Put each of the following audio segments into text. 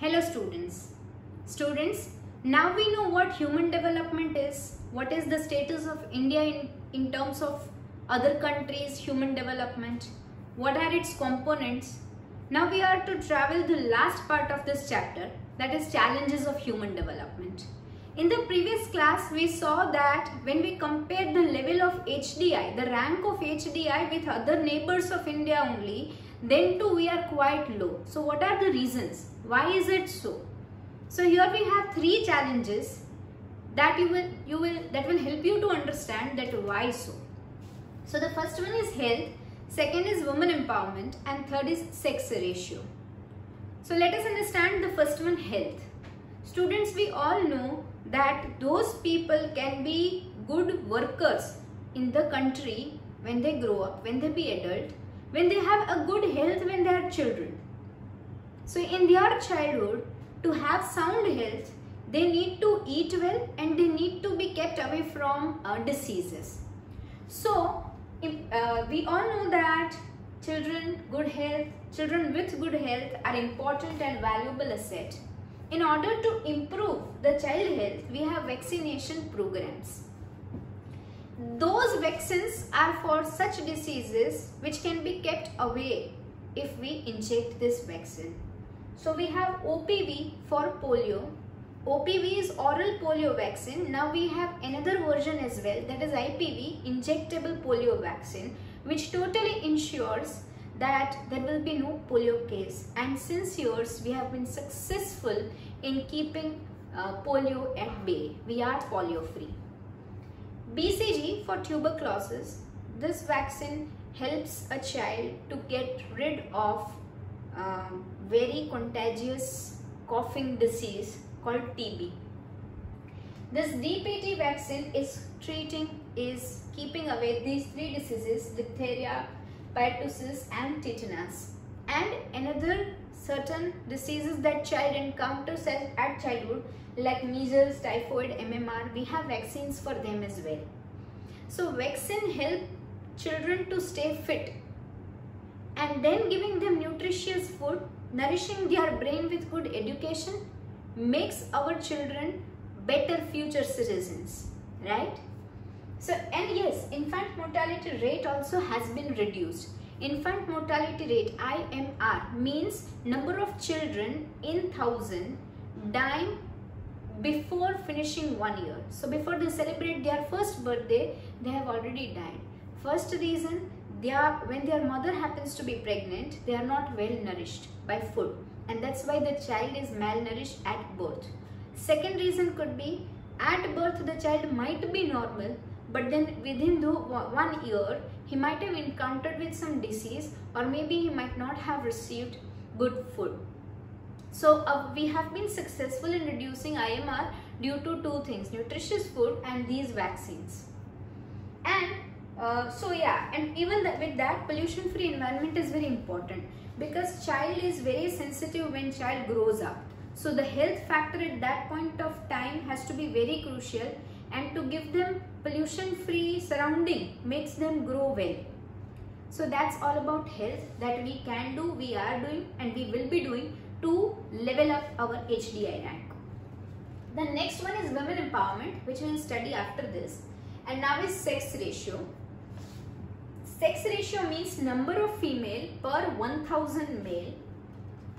Hello students. Students, now we know what human development is, what is the status of India in terms of other countries' human development, what are its components. Now we are to travel the last part of this chapter, that is challenges of human development. In the previous class, we saw that when we compare the level of HDI, the rank of HDI with other neighbors of India only, then too we are quite low. So what are the reasons? Why is it so? So here we have three challenges that that will help you to understand that why so. So the first one is health, second is women empowerment, and third is sex ratio. So let us understand the first one, health. Students, we all know that those people can be good workers in the country when they grow up, when they be adult, when they have a good health when they are children. So in their childhood, to have sound health, they need to eat well and they need to be kept away from diseases. So we all know that children with good health are important and valuable asset. In order to improve the child health, we have vaccination programs. Those vaccines are for such diseases which can be kept away if we inject this vaccine. So we have OPV for polio. OPV is oral polio vaccine. Now we have another version as well, that is IPV, injectable polio vaccine, which totally ensures that there will be no polio case, and since years we have been successful in keeping polio at bay. We are polio free. BCG for tuberculosis. This vaccine helps a child to get rid of very contagious coughing disease called TB. This DPT vaccine is keeping away these three diseases, diphtheria, pertussis and tetanus, and another certain diseases that child encounters at childhood like measles, typhoid, MMR. We have vaccines for them as well. So vaccine help children to stay fit, and then giving them nutritious food, nourishing their brain with good education makes our children better future citizens, right? So, and yes, infant mortality rate also has been reduced. Infant mortality rate, IMR, means number of children in 1,000 dying before finishing 1 year. So before they celebrate their first birthday, they have already died. First reason, when their mother happens to be pregnant, they are not well nourished by food, and that's why the child is malnourished at birth. Second reason could be, at birth the child might be normal, but then within the 1 year he might have encountered with some disease, or maybe he might not have received good food. So we have been successful in reducing IMR due to two things, nutritious food and these vaccines. And and even with that, pollution free environment is very important, because child is very sensitive when child grows up. So the health factor at that point of time has to be very crucial, and to give them pollution free surrounding makes them grow well. So that's all about health that we can do, we are doing, and we will be doing to level up our HDI rank. The next one is women empowerment, which we will study after this, and now is sex ratio. Sex ratio means number of female per 1,000 male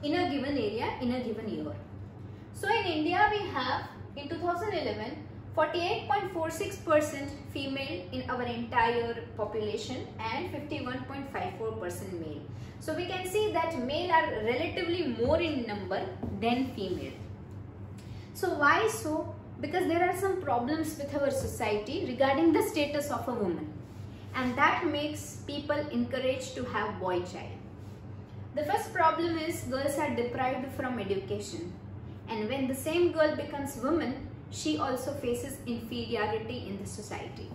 in a given area in a given year. So in India we have in 2011 48.46% female in our entire population and 51.54% male. So we can see that male are relatively more in number than female. So why so? Because there are some problems with our society regarding the status of a woman, and that makes people encouraged to have boy child. The first problem is girls are deprived from education, and when the same girl becomes woman, she also faces inferiority in the society.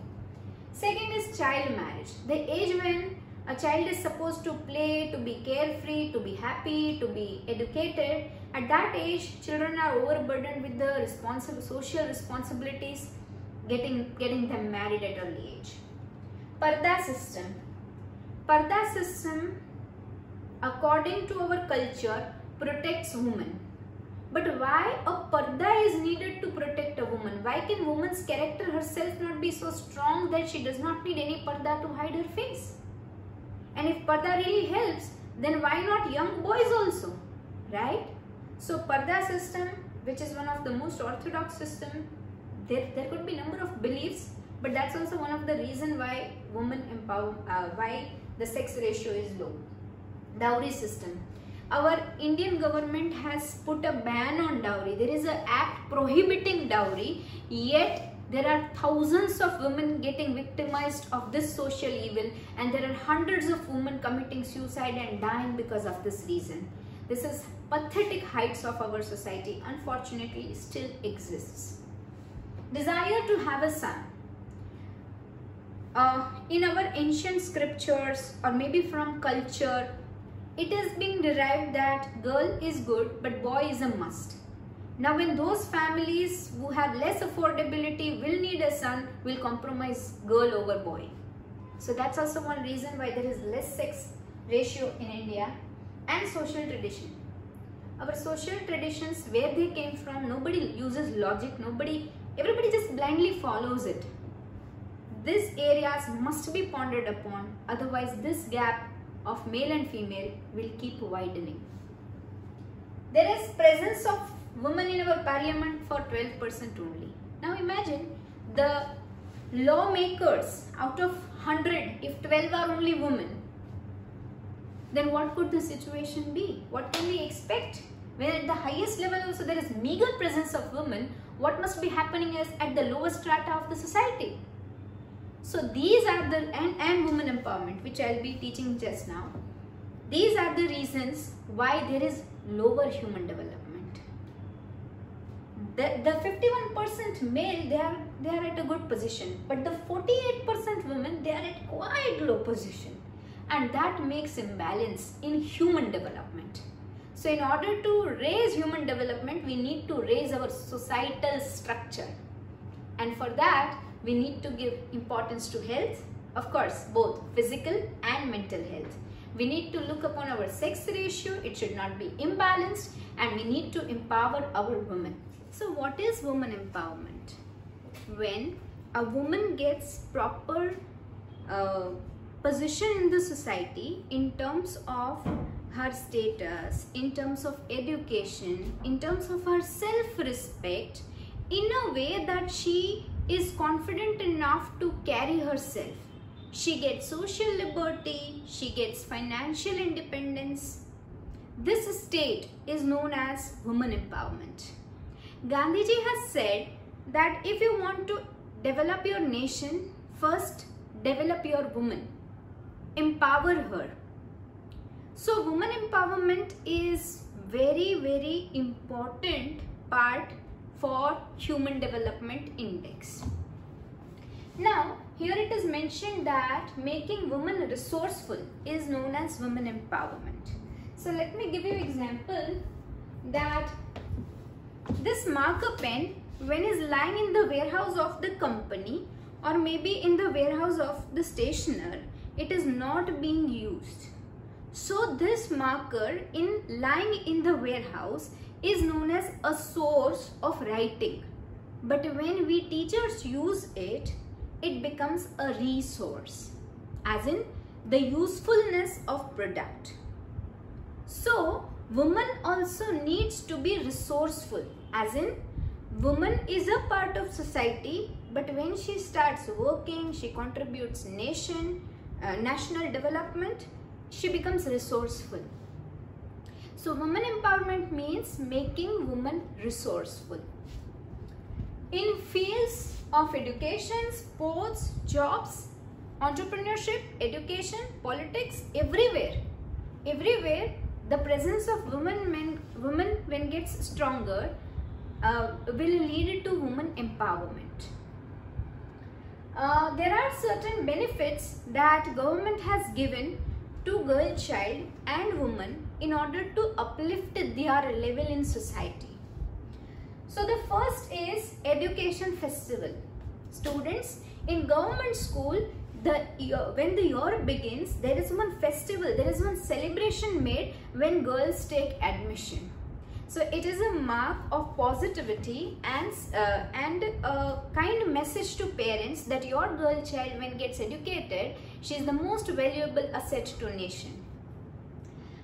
Second is child marriage. The age when a child is supposed to play, to be carefree, to be happy, to be educated, at that age children are overburdened with the social responsibilities, getting them married at early age. Parda system. Parda system, according to our culture, protects women. But why a parda is needed to protect a woman? Why can woman's character herself not be so strong that she does not need any parda to hide her face? And if parda really helps, then why not young boys also, right? So parda system, which is one of the most orthodox system, there could be number of beliefs, but that's also one of the reason why why the sex ratio is low. Dowry system. Our Indian government has put a ban on dowry. There is an act prohibiting dowry, yet there are thousands of women getting victimized of this social evil, and there are hundreds of women committing suicide and dying because of this reason. This is pathetic heights of our society, unfortunately still exists. Desire to have a son. In our ancient scriptures, or maybe from culture, it is being derived that girl is good but boy is a must. Now when those families who have less affordability will need a son, will compromise girl over boy. So that's also one reason why there is less sex ratio in India. And social tradition. Our social traditions, where they came from, nobody uses logic, everybody just blindly follows it. These areas must be pondered upon, otherwise this gap of male and female will keep widening. There is presence of women in our parliament for 12% only. Now imagine the lawmakers, out of 100, if 12 are only women, then what could the situation be? What can we expect? When at the highest level also there is meager presence of women, what must be happening is at the lowest strata of the society? So these are the, and women empowerment, which I'll be teaching just now. These are the reasons why there is lower human development. The 51% male, they are at a good position, but the 48% women, they are at quite low position. And that makes imbalance in human development. So in order to raise human development, we need to raise our societal structure. And for that, we need to give importance to health, of course, both physical and mental health. We need to look upon our sex ratio, it should not be imbalanced, and we need to empower our women. So what is woman empowerment? When a woman gets proper position in the society in terms of her status, in terms of education, in terms of her self-respect, in a way that she is confident enough to carry herself. She gets social liberty, she gets financial independence. This state is known as woman empowerment. Gandhiji has said that if you want to develop your nation, first develop your woman, empower her. So woman empowerment is very important part for Human Development Index. Now here it is mentioned that making women resourceful is known as women empowerment. So let me give you an example that this marker pen, when is lying in the warehouse of the company or maybe in the warehouse of the stationer, it is not being used. So this marker lying in the warehouse is known as a source of writing. But when we teachers use it, it becomes a resource, as in the usefulness of product. So woman also needs to be resourceful, as in woman is a part of society, but when she starts working, she contributes national development, she becomes resourceful. So women empowerment means making women resourceful. In fields of education, sports, jobs, entrepreneurship, education, politics, everywhere the presence of women when gets stronger will lead to women empowerment. There are certain benefits that government has given to girl child and woman in order to uplift their level in society. So the first is education festival. Students in government school, when the year begins, there is one festival, there is one celebration made when girls take admission. So it is a mark of positivity and a kind message to parents that your girl child, when gets educated, she is the most valuable asset to nation.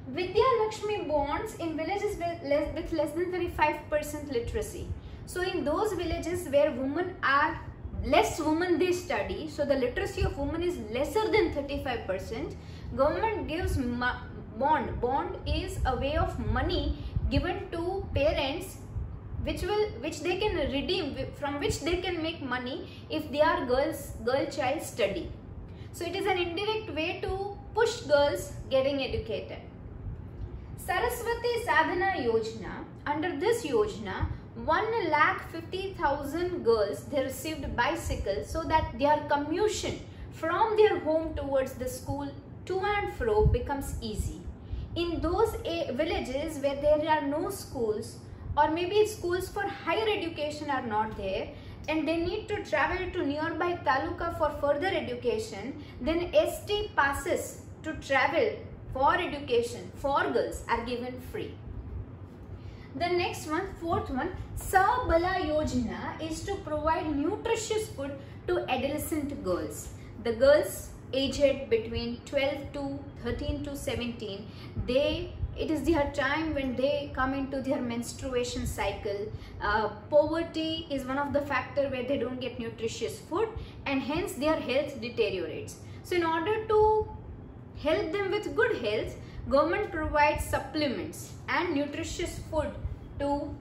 Vidya Lakshmi bonds in villages with less than 35% literacy. So in those villages where less women they study, so the literacy of women is lesser than 35%, government gives bond. Bond is a way of money given to parents which they can redeem, from which they can make money if their girl child study. So it is an indirect way to push girls getting educated. Saraswati Sadhana Yojana, under this Yojana, 1,50,000 girls, they received bicycles so that their commute from their home towards the school to and fro becomes easy. In those villages where there are no schools, or maybe schools for higher education are not there, and they need to travel to nearby taluka for further education, then ST passes to travel for education for girls are given free. The next one, fourth one, Sabala Yojana, is to provide nutritious food to adolescent girls. The girls aged between 12 to 13 to 17, it is their time when they come into their menstruation cycle. Poverty is one of the factors where they don't get nutritious food, and hence their health deteriorates. So in order to help them with good health, government provides supplements and nutritious food to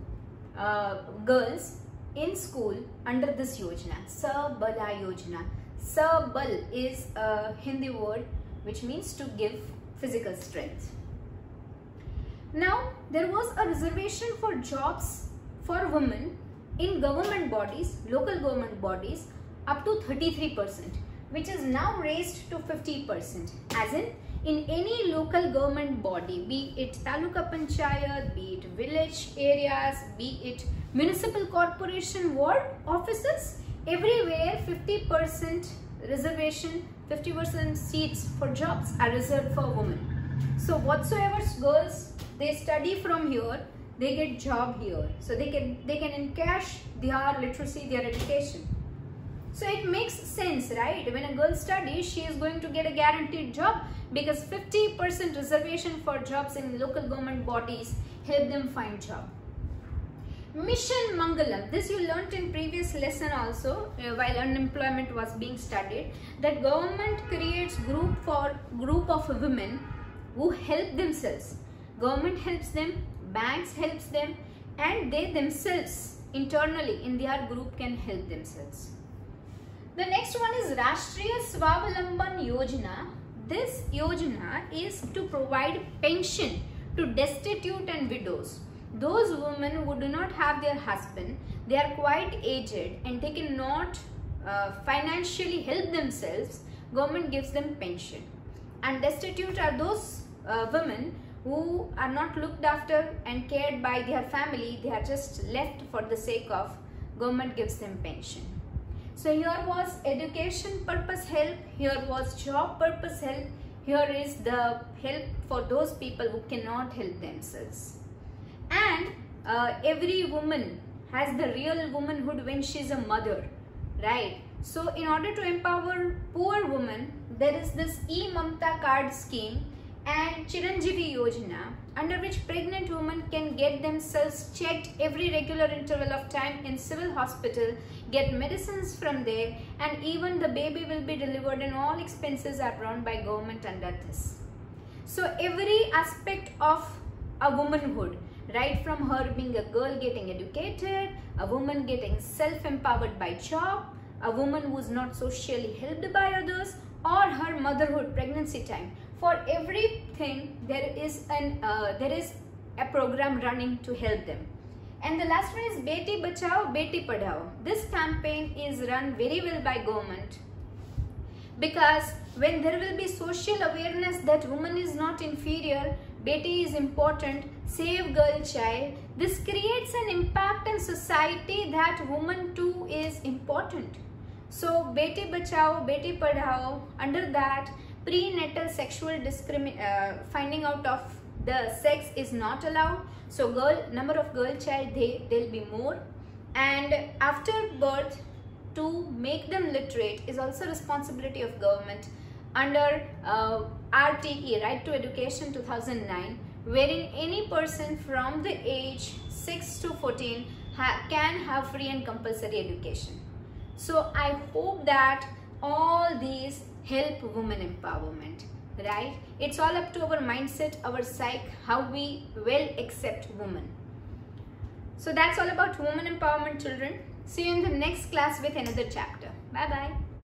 girls in school under this Yojana, Sabala Yojana. Sabal is a Hindi word which means to give physical strength. Now, there was a reservation for jobs for women in government bodies, local government bodies, up to 33%, which is now raised to 50%, as in any local government body, be it taluka panchayat, be it village areas, be it municipal corporation ward offices, everywhere 50% reservation, 50% seats for jobs are reserved for women. So whatsoever girls they study from here, they get job here. So they can encash their literacy, their education. So it makes sense, right? When a girl studies, she is going to get a guaranteed job, because 50% reservation for jobs in local government bodies help them find job. Mission Mangalam, this you learnt in previous lesson also, while unemployment was being studied, that government creates group of women who help themselves. Government helps them, banks helps them, and they themselves internally in their group can help themselves. The next one is Rashtriya Swavalamban Yojana. This Yojana is to provide pension to destitute and widows. Those women who do not have their husband, they are quite aged and they cannot financially help themselves, government gives them pension. And destitute are those women who are not looked after and cared by their family, they are just left for the sake of government gives them pension. So here was education purpose help, here was job purpose help, here is the help for those people who cannot help themselves. And every woman has the real womanhood when she is a mother, right? So in order to empower poor women, there is this E-Mamta card scheme and Chiranjeevi Yojana, under which pregnant women can get themselves checked every regular interval of time in civil hospital, get medicines from there, and even the baby will be delivered and all expenses are borne by government under this. So every aspect of a womanhood, right from her being a girl getting educated, a woman getting self-empowered by job, a woman who is not socially helped by others, or her motherhood, pregnancy time. For everything there is a program running to help them. And the last one is Beti Bachao, Beti Padhao. This campaign is run very well by government, because when there will be social awareness that woman is not inferior, Beti is important, save girl child, this creates an impact in society that woman too is important. So Beti Bachao, Beti Padhao, under that prenatal sexual finding out of the sex is not allowed. So number of girl child, they'll be more. And after birth, to make them literate is also responsibility of government under RTE, Right to Education 2009, wherein any person from the age 6 to 14 can have free and compulsory education. So I hope that all these help women empowerment, right? It's all up to our mindset, our psyche, how we well accept women. So that's all about women empowerment, children. See you in the next class with another chapter. Bye bye.